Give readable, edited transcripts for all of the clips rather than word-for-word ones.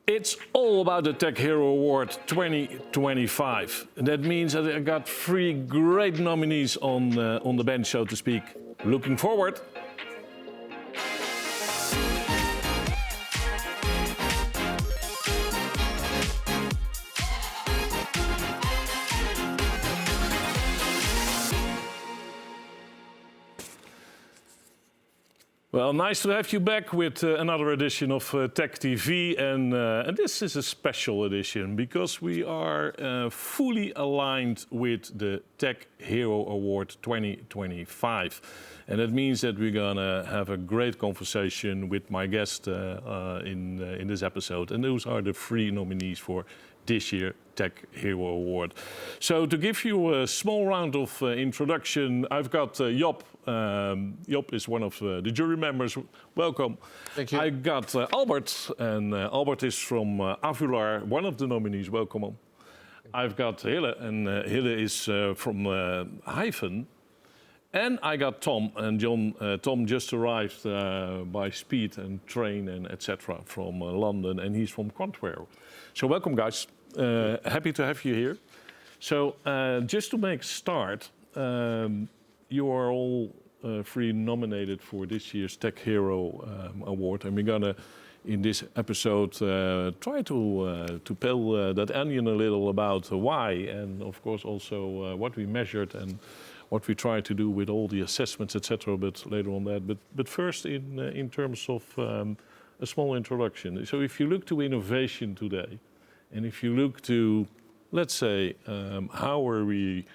It's all about the Tech Hero Award 2025. And that means that I got 3 great nominees on the bench, so to speak. Looking forward. Well, nice to have you back with another edition of Tech TV, and this is a special edition because we are fully aligned with the Tech Hero Award 2025. And that means that we're gonna have a great conversation with my guest in this episode. And those are the 3 nominees for this year Tech Hero Award. So to give you a small round of introduction, I've got Job. Job is one of the jury members. Welcome. Thank you. I got Albert, and Albert is from Avular, one of the nominees. Welcome. I've got Hille, and Hille is from HYFEN. And I got Tom, and Tom just arrived by speed and train and etc. from London, and he's from Quantware. So welcome, guys. Happy to have you here. So just to make a start, you are all 3 nominated for this year's Tech Hero Award, and we're gonna, in this episode, try to peel that onion a little about why, and of course also what we measured and what we try to do with all the assessments, etc. But later on that. But first, in terms of a small introduction. So if you look to innovation today, and if you look to, let's say, how are we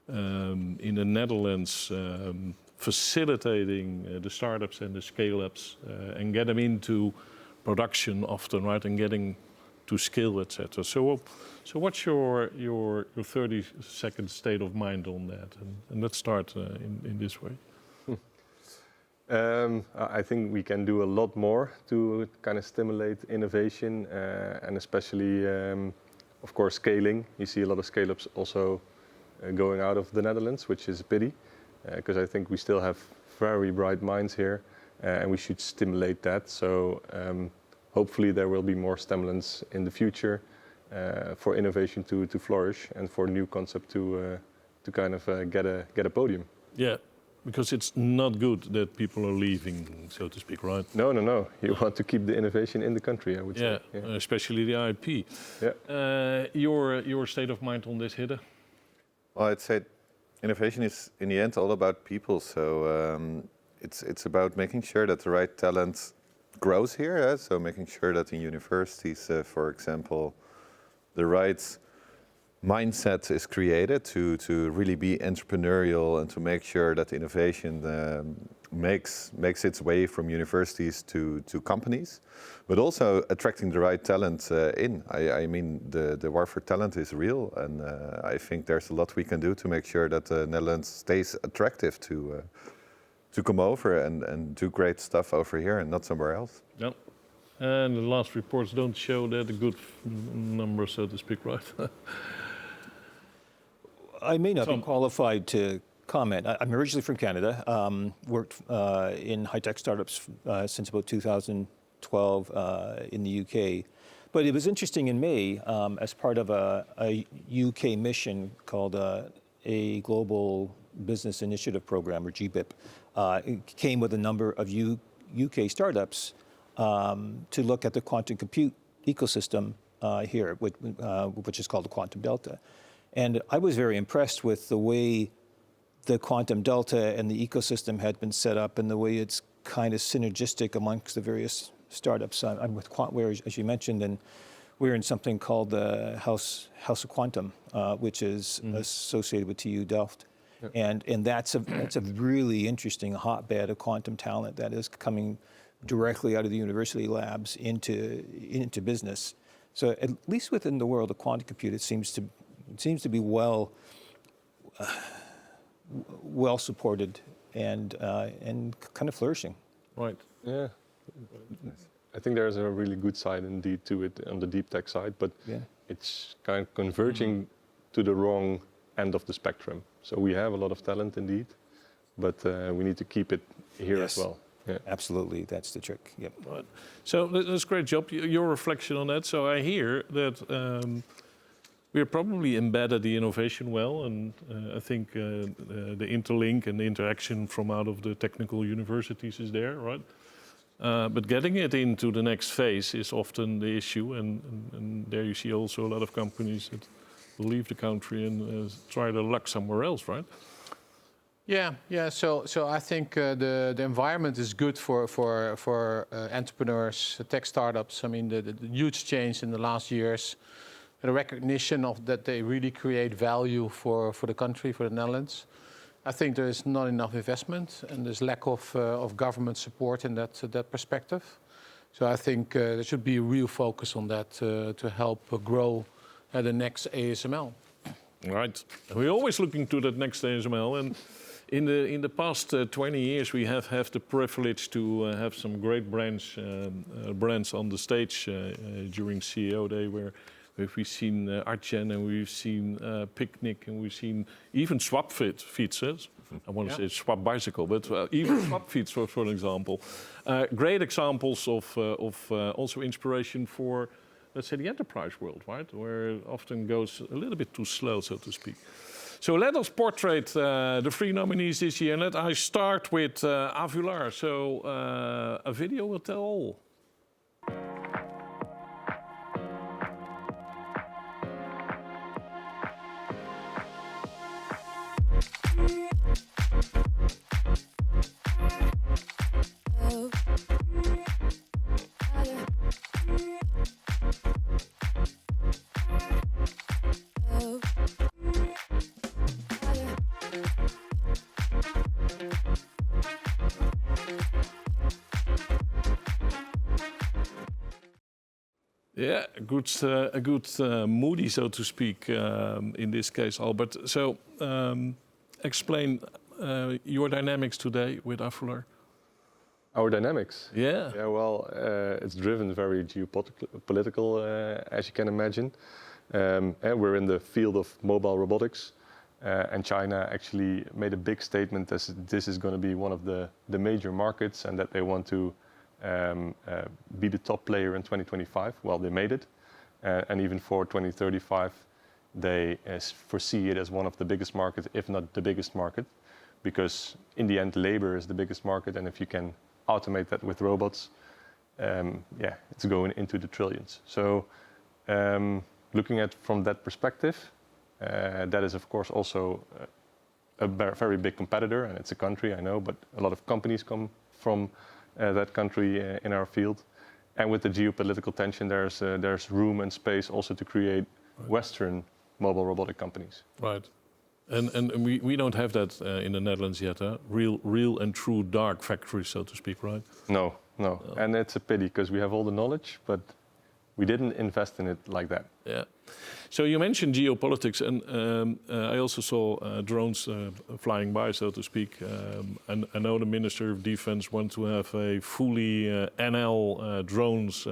in the Netherlands facilitating the startups and the scale-ups and get them into production often, right, and getting to scale, etc. So what's your 30-second state of mind on that? And let's start in this way. I think we can do a lot more to kind of stimulate innovation and especially, of course, scaling. You see a lot of scale-ups also going out of the Netherlands, which is a pity, because I think we still have very bright minds here, and we should stimulate that. So hopefully there will be more stimulants in the future for innovation to flourish and for new concept to kind of get a podium. Yeah. Because it's not good that people are leaving, so to speak, right? No. You want to keep the innovation in the country, I would say. Yeah, especially the IP. Yeah. Your state of mind on this, Hidde? Well, I'd say innovation is, in the end, all about people. So it's about making sure that the right talent grows here. So making sure that in universities, for example, the right mindset is created to really be entrepreneurial and to make sure that innovation makes its way from universities to companies, but also attracting the right talent in. I mean, the war for talent is real, and I think there's a lot we can do to make sure that the Netherlands stays attractive to come over and do great stuff over here and not somewhere else. Yep. And the last reports don't show that a good number, so to speak, right? I may not be qualified to comment. I'm originally from Canada, worked in high-tech startups since about 2012 in the UK. But it was interesting in May, as part of a UK mission called a Global Business Initiative Program, or GBIP, it came with a number of UK startups to look at the quantum compute ecosystem here, which is called the Quantum Delta. And I was very impressed with the way the Quantum Delta and the ecosystem had been set up and the way it's kind of synergistic amongst the various startups. I'm with Quantware, as you mentioned, and we're in something called the House of Quantum, which is associated with TU Delft. Yep. And that's a really interesting hotbed of quantum talent that is coming directly out of the university labs into business. So at least within the world of quantum compute, it seems to be well supported and kind of flourishing. Right. Yeah. I think there's a really good side indeed to it on the deep tech side, but it's kind of converging to the wrong end of the spectrum. So we have a lot of talent indeed, but we need to keep it here as well. Yeah. Absolutely, that's the trick. Yep. Right. So that's a great job. Your reflection on that. So I hear that we are probably embedded the innovation well, and I think the interlink and the interaction from out of the technical universities is there, right? But getting it into the next phase is often the issue, and there you see also a lot of companies that will leave the country and try their luck somewhere else, right? Yeah. So I think the environment is good for entrepreneurs, tech startups. I mean, the huge change in the last years, the recognition of that they really create value for the country, for the Netherlands. I think there is not enough investment, and there's lack of government support in that perspective. So I think there should be a real focus on that to help grow the next ASML. Right. We're always looking to that next ASML, and in the past 20 years we have had the privilege to have some great brands on the stage during CEO Day, where we've seen Artgen, and we've seen Picnic, and we've seen even Swap Fiets. I want to say Swap Bicycle, but even Swap Fiets, for example. Great examples of also inspiration for, let's say, the enterprise world, right? Where it often goes a little bit too slow, so to speak. So let us portrait the 3 nominees this year. And let I start with Avular. So a video will tell all. Yeah, a good moody, so to speak, in this case, Albert. So explain your dynamics today with Avular. Our dynamics? Yeah. Yeah, well, it's driven very geopolitical, as you can imagine. And we're in the field of mobile robotics. And China actually made a big statement that this is going to be one of the major markets, and that they want to be the top player in 2025. Well, they made it. And even for 2035, they foresee it as one of the biggest markets, if not the biggest market, because in the end, labor is the biggest market. And if you can automate that with robots, it's going into the trillions. So looking at from that perspective, that is, of course, also a very big competitor, and it's a country, I know, but a lot of companies come from that country in our field. And with the geopolitical tension, there's room and space also to create Western mobile robotic companies. Right. And we don't have that in the Netherlands yet, huh? Real and true dark factories, so to speak, right? No. And it's a pity, because we have all the knowledge, but we didn't invest in it like that. Yeah. So you mentioned geopolitics, and I also saw drones flying by, so to speak. And I know the Minister of Defense wants to have a fully NL drones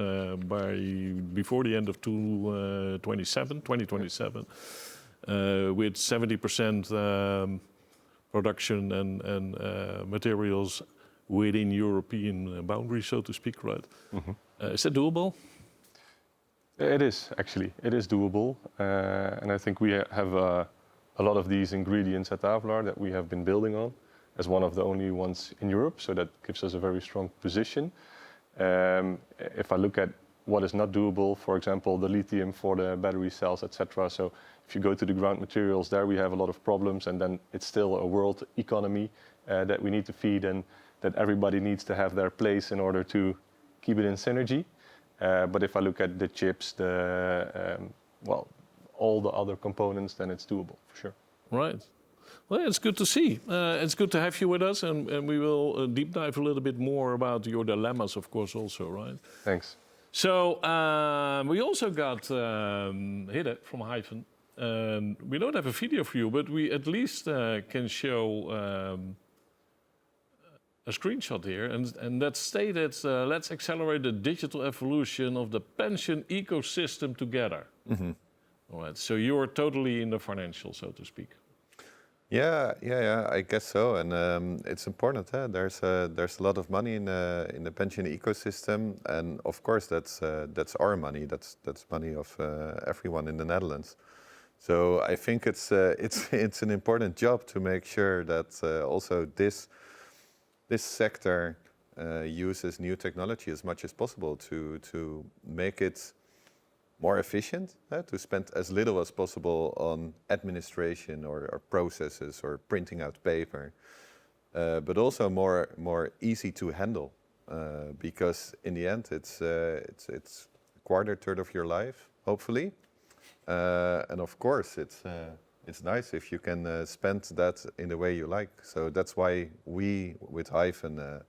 before the end of 2027, with 70% production and materials within European boundaries, so to speak, right? Mm-hmm. Is that doable? It is, actually. It is doable. And I think we have a lot of these ingredients at Avular that we have been building on as one of the only ones in Europe. So that gives us a very strong position. If I look at what is not doable, for example, the lithium for the battery cells, etc. So if you go to the ground materials, there we have a lot of problems. And then it's still a world economy that we need to feed, and that everybody needs to have their place in order to keep it in synergy. But if I look at the chips, all the other components, then it's doable for sure. Right. Well, it's good to see. It's good to have you with us, and we will deep dive a little bit more about your dilemmas, of course, also, right? Thanks. So we also got Hidde from HYFEN. We don't have a video for you, but we at least can show a screenshot here, and that stated, let's accelerate the digital evolution of the pension ecosystem together. Mm-hmm. All right, so you're totally in the financial, so to speak. Yeah. I guess so, and it's important. There's a lot of money in the pension ecosystem, and of course that's our money. That's money of everyone in the Netherlands. So I think it's an important job to make sure that also this sector uses new technology as much as possible to make it more efficient, to spend as little as possible on administration or processes or printing out paper, but also more easy to handle, because in the end it's a quarter, third of your life, hopefully, and of course it's nice if you can spend that in the way you like. So that's why we with HYFEN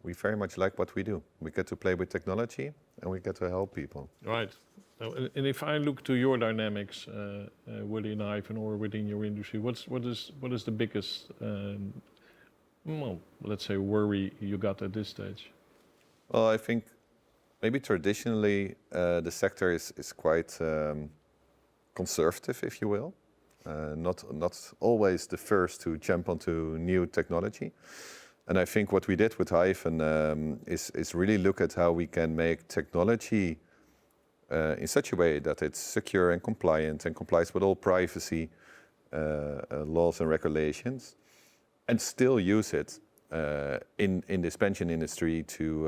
we very much like what we do. We get to play with technology and we get to help people. Right. Now, and if I look to your dynamics within HYFEN or within your industry, what is the biggest, well, let's say, worry you got at this stage? Well, I think maybe traditionally the sector is quite conservative, if you will. Not always the first to jump onto new technology. And I think what we did with HYFEN is really look at how we can make technology in such a way that it's secure and compliant and complies with all privacy laws and regulations, and still use it in this pension industry to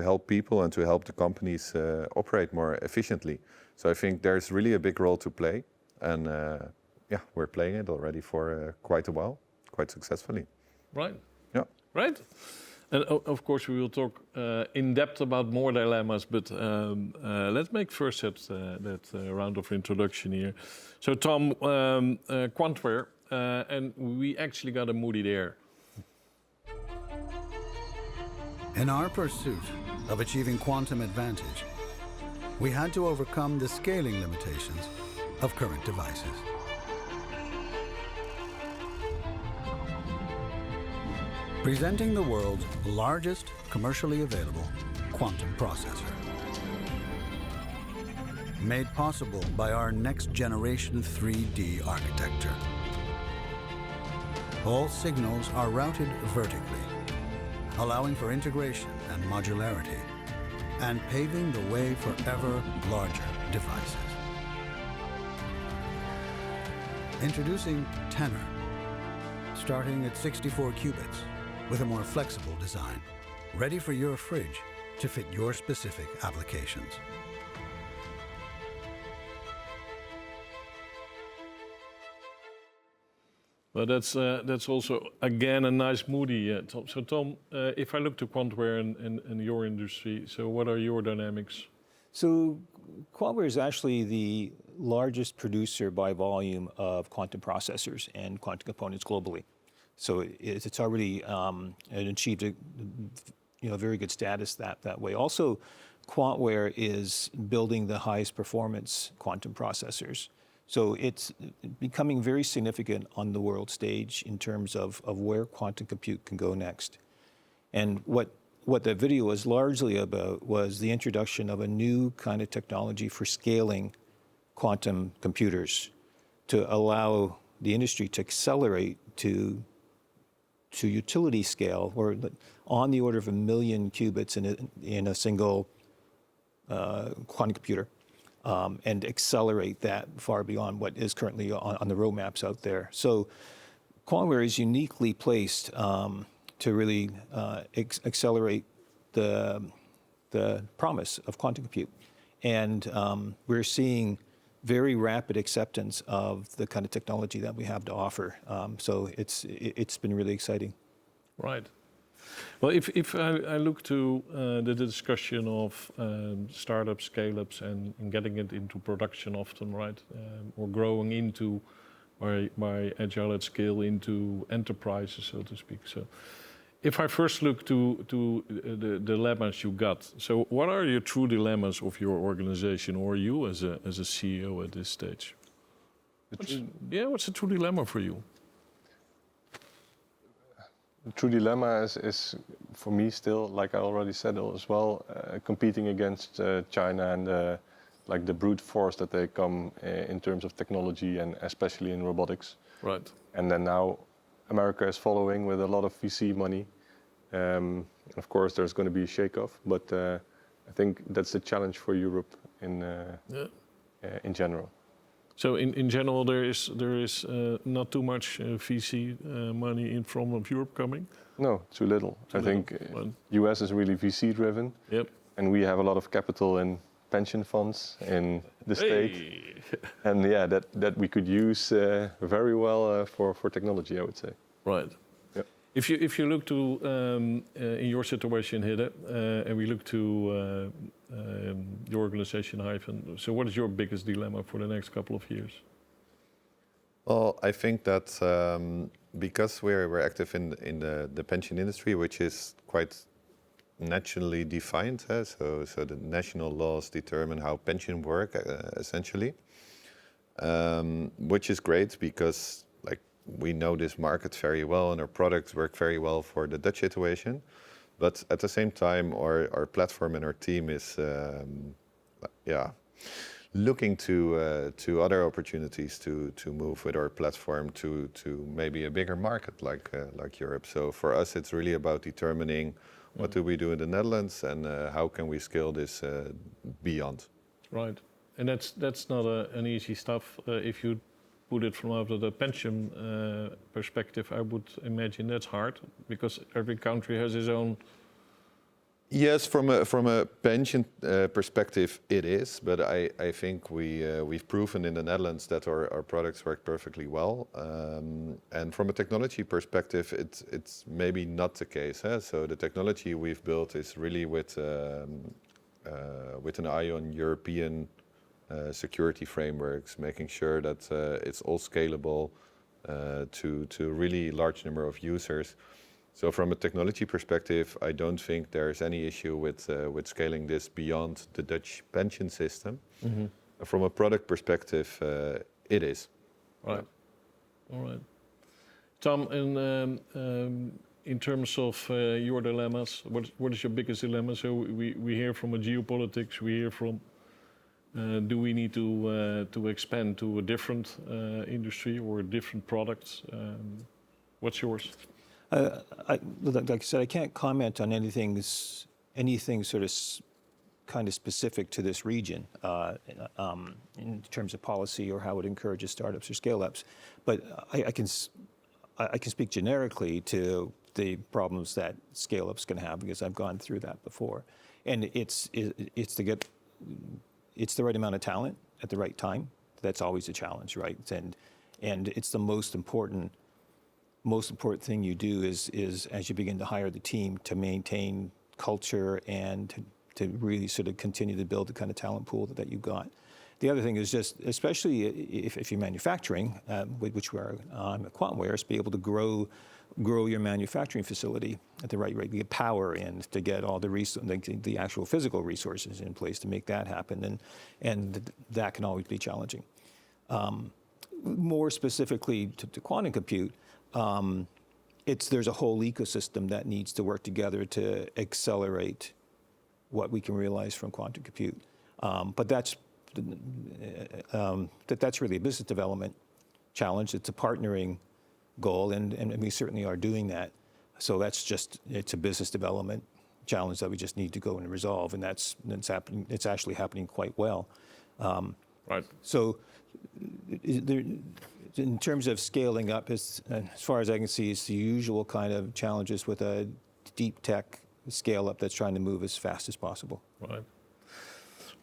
help people and to help the companies operate more efficiently. So I think there's really a big role to play, and we're playing it already for quite a while, quite successfully. Right. Yeah. Right. And of course, we will talk in depth about more dilemmas, but let's make first that round of introduction here. So, Tom, Quantware, and we actually got a moody there. In our pursuit of achieving quantum advantage, we had to overcome the scaling limitations of current devices. Presenting the world's largest commercially available quantum processor. Made possible by our next generation 3D architecture. All signals are routed vertically, allowing for integration and modularity, and paving the way for ever larger devices. Introducing Tenor, starting at 64 qubits, with a more flexible design, ready for your fridge to fit your specific applications. But that's also, again, a nice moody, Tom. So, Tom, if I look to Quantware and your industry, so what are your dynamics? So Quantware is actually the largest producer by volume of quantum processors and quantum components globally. So it's already achieved a very good status that way. Also, Quantware is building the highest performance quantum processors. So it's becoming very significant on the world stage in terms of where quantum compute can go next. And what that video was largely about was the introduction of a new kind of technology for scaling quantum computers to allow the industry to accelerate to utility scale, or on the order of 1 million qubits in a single quantum computer, and accelerate that far beyond what is currently on the roadmaps out there. So Quantware is uniquely placed to really accelerate the promise of quantum compute. And we're seeing very rapid acceptance of the kind of technology that we have to offer. So it's been really exciting. Right. Well, if I look to the discussion of startups, scale-ups, and getting it into production often, right, or growing into, by agile at scale, into enterprises, so to speak. So if I first look to the dilemmas you got, so what are your true dilemmas of your organization or you as a CEO at this stage? What's a true dilemma for you? The true dilemma is for me still, like I already said as well, competing against China and like the brute force that they come in terms of technology and especially in robotics. Right. And then now America is following with a lot of VC money. Of course, there's going to be a shake-off, but I think that's the challenge for Europe in general. So in general, there is not too much VC money in from Europe coming. No, too little. I think US is really VC driven. Yep. And we have a lot of capital in pension funds in the state. And yeah, that we could use very well for technology, I would say. Right. Yep. If you look to in your situation, Hidde, and we look to your organization, HYFEN, so what is your biggest dilemma for the next couple of years? Well, I think that because we're active in the pension industry, which is quite nationally defined, so the national laws determine how pension work essentially, which is great because like we know this market very well and our products work very well for the Dutch situation. But at the same time, our platform and our team is looking to other opportunities to move with our platform to maybe a bigger market like Europe. So for us, it's really about determining what do we do in the Netherlands and how can we scale this beyond. Right, and that's not an easy stuff. If you put it from out of the pension perspective, I would imagine that's hard because every country has its own. Yes, from a pension perspective, it is. But I think we've proven in the Netherlands that our products work perfectly well. And from a technology perspective, it's maybe not the case. So the technology we've built is really with an eye on European security frameworks, making sure that it's all scalable to really large number of users. So from a technology perspective, I don't think there's any issue with scaling this beyond the Dutch pension system. Mm-hmm. From a product perspective, it is. Right. All right. Tom, in terms of your dilemmas, what is your biggest dilemma? So we hear from a geopolitics, we hear from do we need to expand to a different industry or different products? What's yours? Like I said, I can't comment on anything sort of kind of specific to this region in terms of policy or how it encourages startups or scale-ups. But I can speak generically to the problems that scale-ups can have because I've gone through that before, and it's the right amount of talent at the right time. That's always a challenge, right? And it's the most important thing you do is as you begin to hire the team to maintain culture and to really sort of continue to build the kind of talent pool that you've got. The other thing is just, especially if you're manufacturing, which we are at Quantware, is be able to grow your manufacturing facility at the right rate, get power in to get all the actual physical resources in place to make that happen, and that can always be challenging. More specifically to quantum compute, there's a whole ecosystem that needs to work together to accelerate what we can realize from quantum compute. But that's really a business development challenge. It's a partnering goal, and we certainly are doing that. So it's a business development challenge that we just need to go and resolve, and that's happening. It's actually happening quite well. Right. So in terms of scaling up, as far as I can see, it's the usual kind of challenges with a deep tech scale up that's trying to move as fast as possible. Right.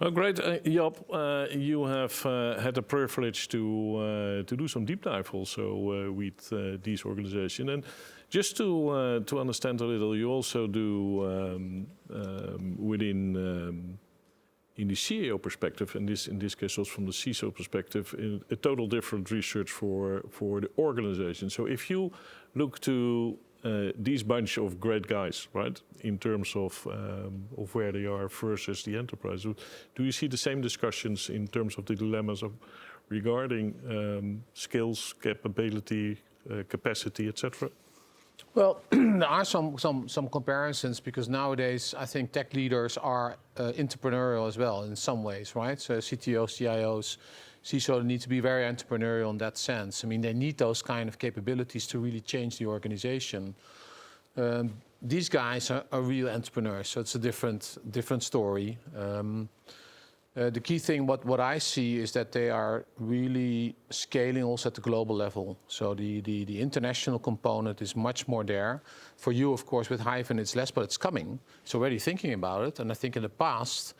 Well, great, Job. You have had the privilege to do some deep dive also with these organizations, and just to understand a little, you also do within. In the CEO perspective, and in this case also from the CISO perspective, a total different research for the organization. So if you look to these bunch of great guys, right, in terms of where they are versus the enterprise, do you see the same discussions in terms of the dilemmas regarding skills, capability, capacity, etc.? Well, there are some comparisons because nowadays I think tech leaders are entrepreneurial as well in some ways, right? So CTOs, CIOs, CISO need to be very entrepreneurial in that sense. I mean, they need those kind of capabilities to really change the organization. These guys are real entrepreneurs, so it's a different story. The key thing, what I see, is that they are really scaling also at the global level. So the international component is much more there. For you, of course, with HYFEN, it's less, but it's coming. It's already thinking about it. And I think in the past,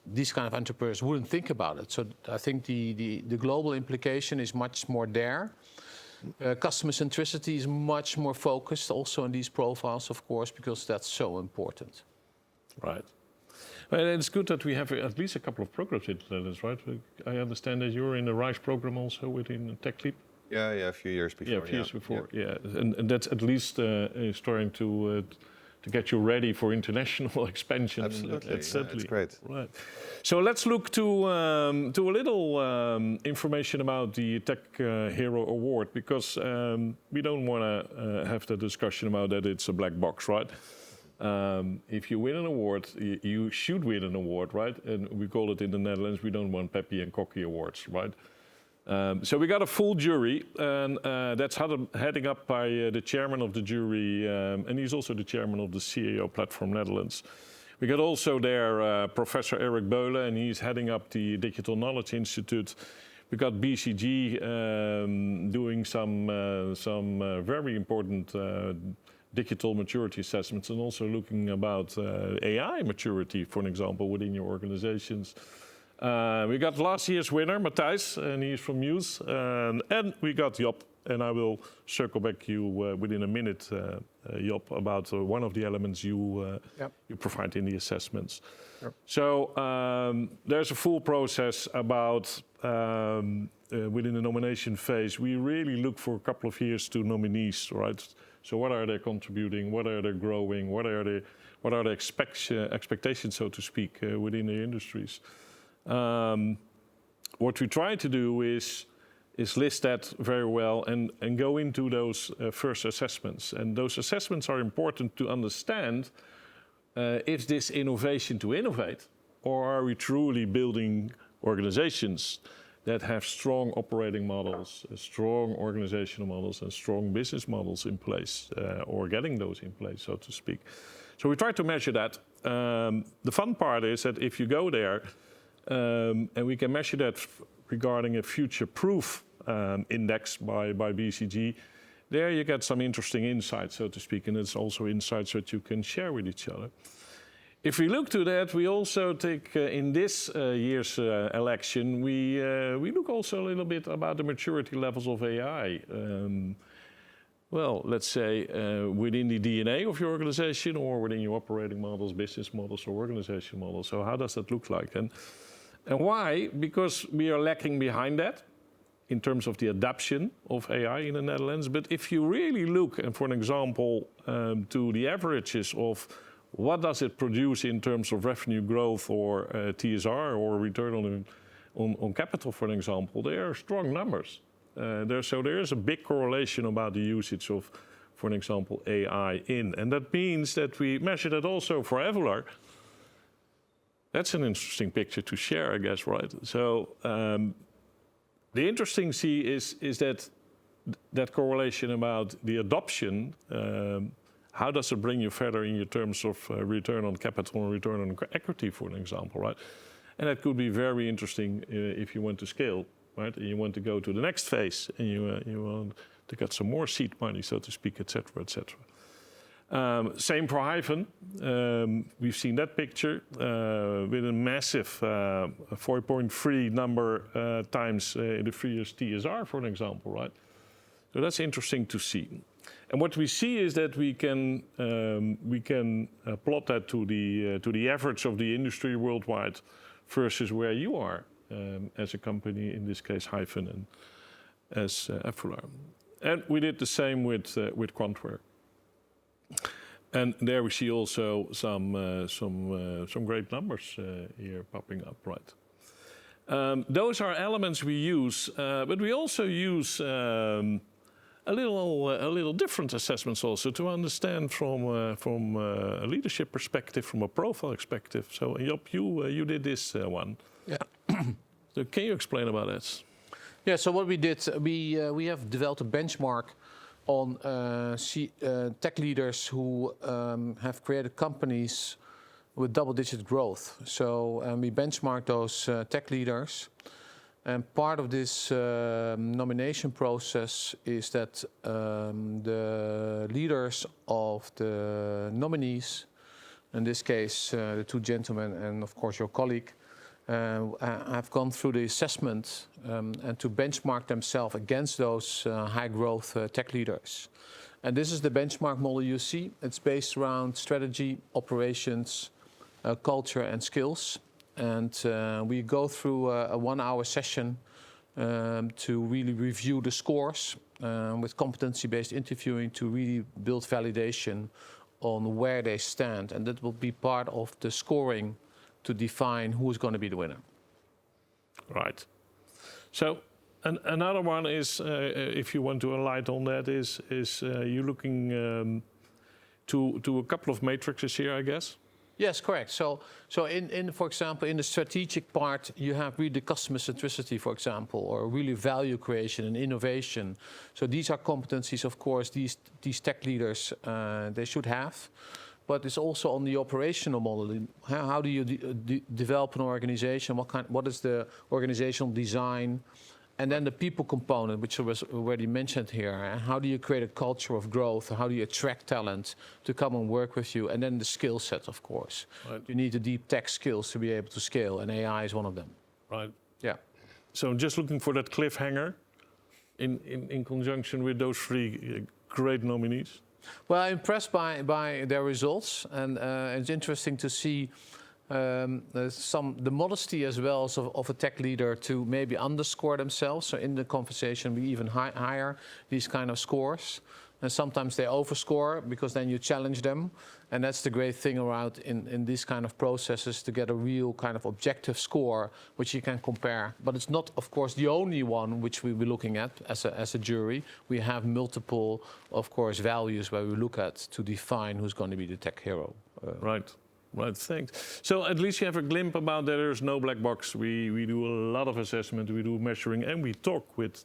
these kind of entrepreneurs wouldn't think about it. So I think the global implication is much more there. Customer centricity is much more focused also in these profiles, of course, because that's so important. Right. Well, it's good that we have at least a couple of programs in this, right? I understand that you're in the RISE program also within TechLeap. Yeah, a few years before. Yeah, a few years before. Yeah, and that's at least starting to get you ready for international expansion. Absolutely, that's great. Right. So let's look to a little information about the Tech Hero Award, because we don't want to have the discussion about that it's a black box, right? If you win an award, you should win an award, right? And we call it in the Netherlands, we don't want peppy and cocky awards, right? So we got a full jury, and that's heading up by the chairman of the jury, and he's also the chairman of the CAO Platform Netherlands. We got also there Professor Eric Beulen, and he's heading up the Digital Knowledge Institute. We got BCG doing some very important digital maturity assessments, and also looking about AI maturity, for an example, within your organizations. We got last year's winner, Matthijs, and he's from Muse. And we got Job, and I will circle back you within a minute, Job, about one of the elements you provide in the assessments. Yep. So there's a full process about within the nomination phase. We really look for a couple of years to nominees, right? So what are they contributing? What are they growing? What are the expectations, so to speak, within the industries? What we try to do is list that very well and go into those first assessments. And those assessments are important to understand, is this innovation to innovate? Or are we truly building organizations that have strong operating models, strong organizational models, and strong business models in place, or getting those in place, so to speak. So we try to measure that. The fun part is that if you go there, and we can measure that regarding a future-proof index by BCG, there you get some interesting insights, so to speak, and it's also insights that you can share with each other. If we look to that, we also take in this year's election, we look also a little bit about the maturity levels of AI. Well, let's say within the DNA of your organization, or within your operating models, business models, or organization models. So how does that look like? And why? Because we are lacking behind that in terms of the adoption of AI in the Netherlands. But if you really look, and for an example, to the averages of what does it produce in terms of revenue growth, or TSR, or return on capital, for an example, they are strong numbers. So there is a big correlation about the usage of, for an example, AI in. And that means that we measure that also for Avular. That's an interesting picture to share, I guess, right? So the interesting see is that correlation about the adoption. How does it bring you further in your terms of return on capital and return on equity, for an example, right? And that could be very interesting if you want to scale, right? And you want to go to the next phase, and you want to get some more seed money, so to speak, et cetera, et cetera. Same for HYFEN. We've seen that picture with a massive 4.3 number times the 3 years TSR, for an example, right? So that's interesting to see. And what we see is that we can plot that to the average of the industry worldwide versus where you are as a company, in this case HYFEN, and as Avular. And we did the same with Quantware. And there we see also some great numbers here popping up, right? Those are elements we use, but we also use a little different assessments also to understand from a leadership perspective, from a profile perspective. So Job, you did this one. Yeah. So can you explain about that? Yeah. So what we did, we have developed a benchmark on tech leaders who have created companies with double-digit growth. So we benchmark those tech leaders. And part of this nomination process is that the leaders of the nominees, in this case the two gentlemen and of course your colleague, have gone through the assessment and to benchmark themselves against those high growth tech leaders. And this is the benchmark model you see. It's based around strategy, operations, culture and skills. And we go through a 1-hour session to really review the scores with competency-based interviewing to really build validation on where they stand. And that will be part of the scoring to define who is going to be the winner. Right. So another one is, if you want to enlighten on that, is you're looking to a couple of matrices here, I guess? Yes, correct. So in for example, in the strategic part, you have really the customer centricity, for example, or really value creation and innovation. So these are competencies, of course, these tech leaders they should have. But it's also on the operational model. How do you develop an organization? What is the organizational design? And then the people component, which was already mentioned here. How do you create a culture of growth? How do you attract talent to come and work with you? And then the skill set, of course. Right. You need the deep tech skills to be able to scale, and AI is one of them. Right. Yeah. So I'm just looking for that cliffhanger in conjunction with those three great nominees. Well, I'm impressed by their results, and it's interesting to see the modesty as well as of a tech leader to maybe underscore themselves. So in the conversation, we even higher these kind of scores. And sometimes they overscore because then you challenge them. And that's the great thing around in these kind of processes, to get a real kind of objective score which you can compare. But it's not, of course, the only one which we'll be looking at as a jury. We have multiple, of course, values where we look at to define who's going to be the tech hero. Right. Right, thanks. So at least you have a glimpse about that there's no black box. We do a lot of assessment, we do measuring, and we talk with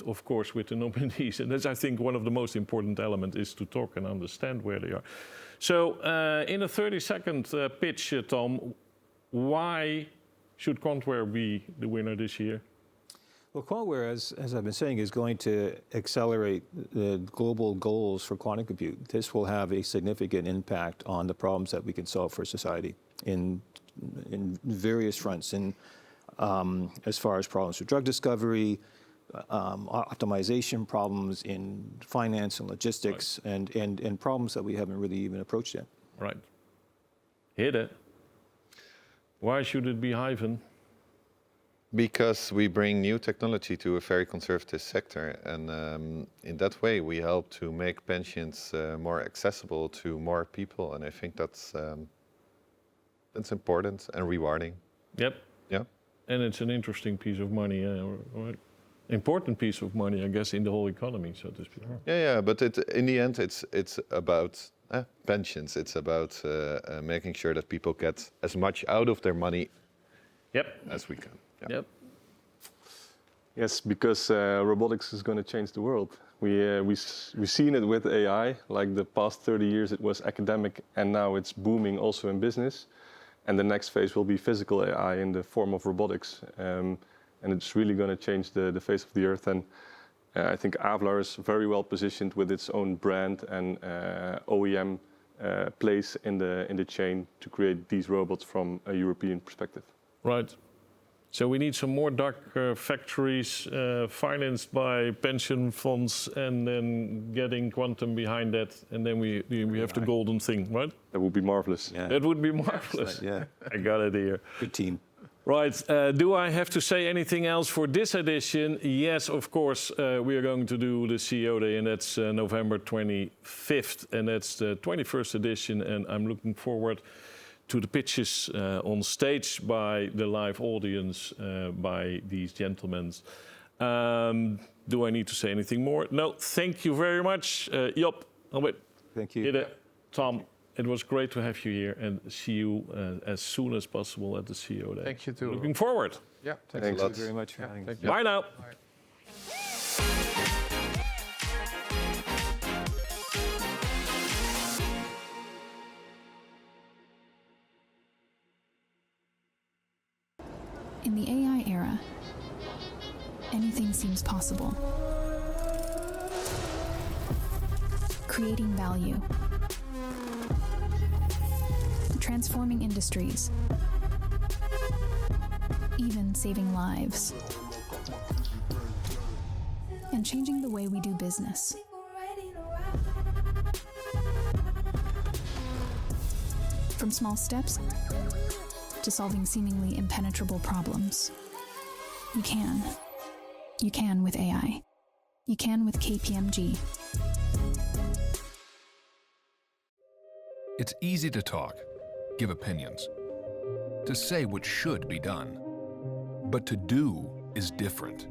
of course, with the nominees. And that's, I think, one of the most important elements is to talk and understand where they are. So in a 30-second pitch, Tom, why should Quantware be the winner this year? Well, Quantware, as I've been saying, is going to accelerate the global goals for quantum compute. This will have a significant impact on the problems that we can solve for society in various fronts, as far as problems with drug discovery, optimization problems in finance and logistics, right, and problems that we haven't really even approached yet. Right. Hit it. Why should it be HYFEN? Because we bring new technology to a very conservative sector, and in that way we help to make pensions more accessible to more people, and I think that's important and rewarding. Yep. Yeah. And it's an interesting piece of money, or important piece of money, I guess, in the whole economy, so to speak. Yeah. But in the end, it's about pensions. It's about making sure that people get as much out of their money, yep, as we can. Yeah. Yep. Yes, because robotics is going to change the world. We've seen it with AI. Like the past 30 years, it was academic, and now it's booming also in business. And the next phase will be physical AI in the form of robotics. And it's really going to change the face of the earth. And I think Avular is very well positioned with its own brand and OEM place in the chain to create these robots from a European perspective. Right. So we need some more dark factories financed by pension funds, and then getting quantum behind that, and then we have the golden thing, right? That would be marvelous. Yeah. That would be marvelous. Yeah. I got it here. Good team. Right. Do I have to say anything else for this edition? Yes, of course. We are going to do the CEO Day, and that's November 25th, and that's the 21st edition, and I'm looking forward to the pitches on stage by the live audience, by these gentlemen. Do I need to say anything more? No, thank you very much. Job, Albert, Thank you. Hidde, Tom, it was great to have you here and see you as soon as possible at the CEO Day. Thank you too. Looking forward. Yeah, Thanks a Thank lot. you very much for having us. thank you. Bye now. In the AI era, anything seems possible. Creating value, transforming industries, even saving lives, and changing the way we do business. From small steps to solving seemingly impenetrable problems. You can. You can with AI. You can with KPMG. It's easy to talk, give opinions, to say what should be done. But to do is different.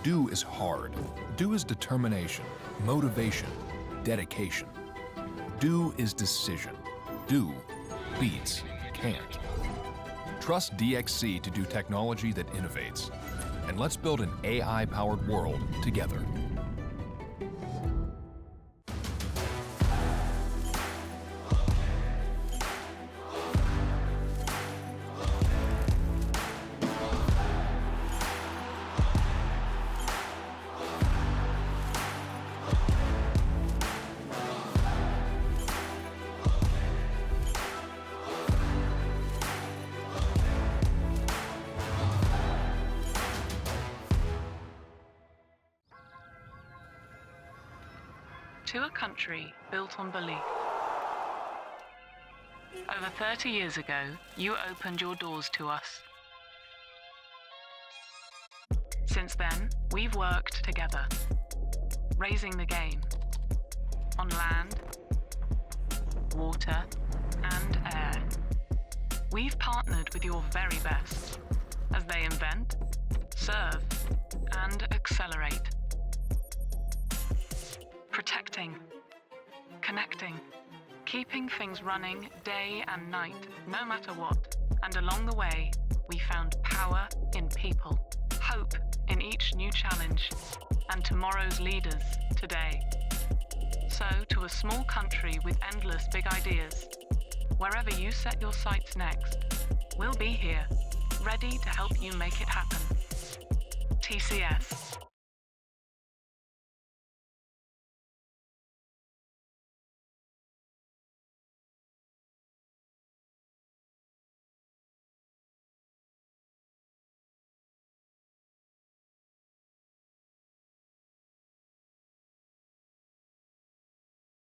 Do is hard. Do is determination, motivation, dedication. Do is decision. Do beats can't. Trust DXC to do technology that innovates. And let's build an AI-powered world together. To a country built on belief. Over 30 years ago, you opened your doors to us. Since then, we've worked together, raising the game on land, water, and air. We've partnered with your very best as they invent, serve, and accelerate. Protecting, connecting, keeping things running day and night, no matter what. And along the way, we found power in people, hope in each new challenge, and tomorrow's leaders today. So, to a small country with endless big ideas, wherever you set your sights next, we'll be here, ready to help you make it happen. TCS.